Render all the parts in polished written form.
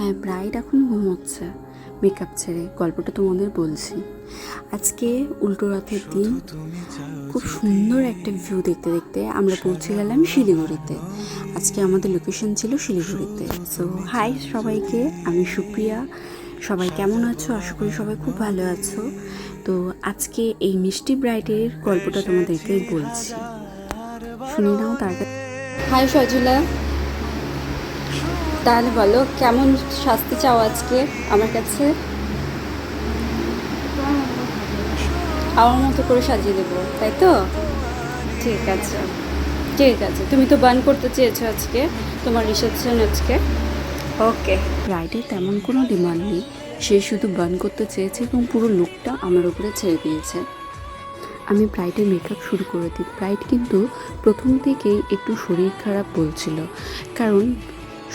হ্যাঁ, ব্রাইড এখন ঘুমোচ্ছে মেকআপ ছেড়ে। গল্পটা তোমাদের বলছি। আজকে উল্টো রথের দিন খুব সুন্দর একটা ভিউ দেখতে দেখতে আমরা পৌঁছে গেলাম শিলিগুড়িতে। আজকে আমাদের লোকেশন ছিল শিলিগুড়িতে। সো হাই সবাইকে, আমি সুপ্রিয়া। সবাই কেমন আছো? আশা করি সবাই খুব ভালো আছো। তো আজকে এই মিষ্টি ব্রাইডের গল্পটা তোমাদেরকে বলছি, শুনে নাও তার কাছে। হাই সজলা, তাহলে বলো কেমন শাস্তি চাও আজকে আমার কাছে? আমার মতো করে সাজিয়ে দেবো, তাই তো? ঠিক আছে, ঠিক আছে। তুমি তো বার্ন করতে চেয়েছো আজকে, তোমার রিসেপশন আজকে। ওকে। ব্রাইডের তেমন কোনো ডিমান্ড নেই, সে শুধু বার্ন করতে চেয়েছে এবং পুরো লুকটা আমার উপরে ছেড়ে দিয়েছে। আমি ব্রাইডের মেকআপ শুরু করে দিই। ব্রাইড কিন্তু প্রথম থেকেই একটু শরীর খারাপ বলছিল, কারণ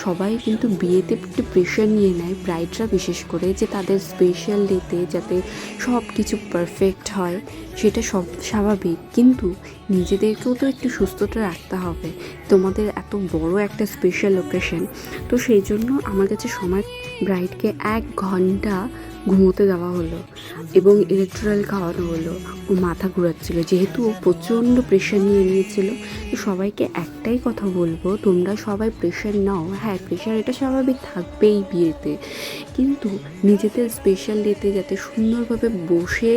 সবাই কিন্তু বিয়েতে একটু প্রেশার নিয়ে নেয়, ব্রাইডরা বিশেষ করে, যে তাদের স্পেশাল ডেতে যাতে সব কিছু পারফেক্ট হয়। সেটা সব স্বাভাবিক, কিন্তু নিজেদেরকেও তো একটু সুস্থতা রাখতে হবে। তোমাদের এত বড় একটা স্পেশাল ওকেশন, তো সেই জন্য আমার কাছে সময়। ব্রাইডকে 1 ঘন্টা ঘুমোতে দেওয়া হলো এবং ইলেকট্রাল খাওয়ানো হলো। ও মাথা ঘুরাচ্ছিল, যেহেতু ও প্রচণ্ড প্রেশার নিয়ে নিয়েছিল। তো সবাইকে একটাই কথা বলবো, তোমরা সবাই প্রেশার নাও। হ্যাঁ, প্রেশার এটা স্বাভাবিক থাকবেই বিয়েতে, কিন্তু নিজেদের স্পেশাল ডেতে যাতে সুন্দরভাবে বসে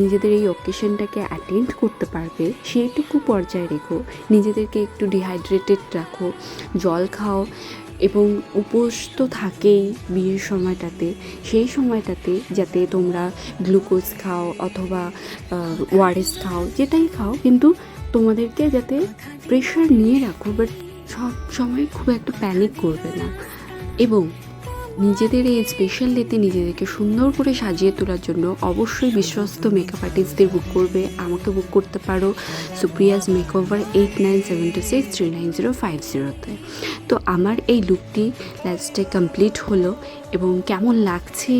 নিজেদের এই অকেশনটাকে অ্যাটেন্ড করতে পারবে সেইটুকু পর্যায়ে রেখো। নিজেদেরকে একটু ডিহাইড্রেটেড রাখো, জল খাও, এবং উপোস তো থাকেই বিয়ের সময়টাতে। সেই সময়টাতে যাতে তোমরা গ্লুকোজ খাও অথবা ওআরএস খাও, যেটাই খাও, কিন্তু তোমাদেরকে যাতে প্রেশার নিয়ে রাখো, বাট সব সময় খুব একটা প্যানিক করবে না। এবং নিজেদের এই স্পেশাল ডেতে নিজেদেরকে সুন্দর করে সাজিয়ে তোলার জন্য অবশ্যই বিশ্বস্ত মেকআপ আর্টিস্টদের বুক করবে। আমাকে বুক করতে পারো সুপ্রিয়াজ মেকওভার 8976390390-তে। তো আমার এই লুকটি লাস্টে কমপ্লিট হলো, এবং কেমন লাগছে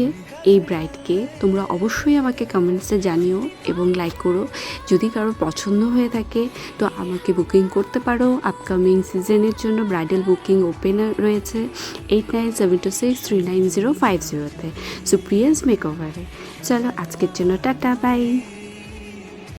এই ব্রাইডকে তোমরা অবশ্যই আমাকে কমেন্টসে জানিও এবং লাইক করো। যদি কারোর পছন্দ হয়ে থাকে তো আমাকে বুকিং করতে পারো। আপকামিং সিজনের জন্য ব্রাইডাল বুকিং ওপেন রয়েছে 8976399050-তে সুপ্রিয়াজ মেকওভারে। চলো আজকের জন্য টাটা, বাই।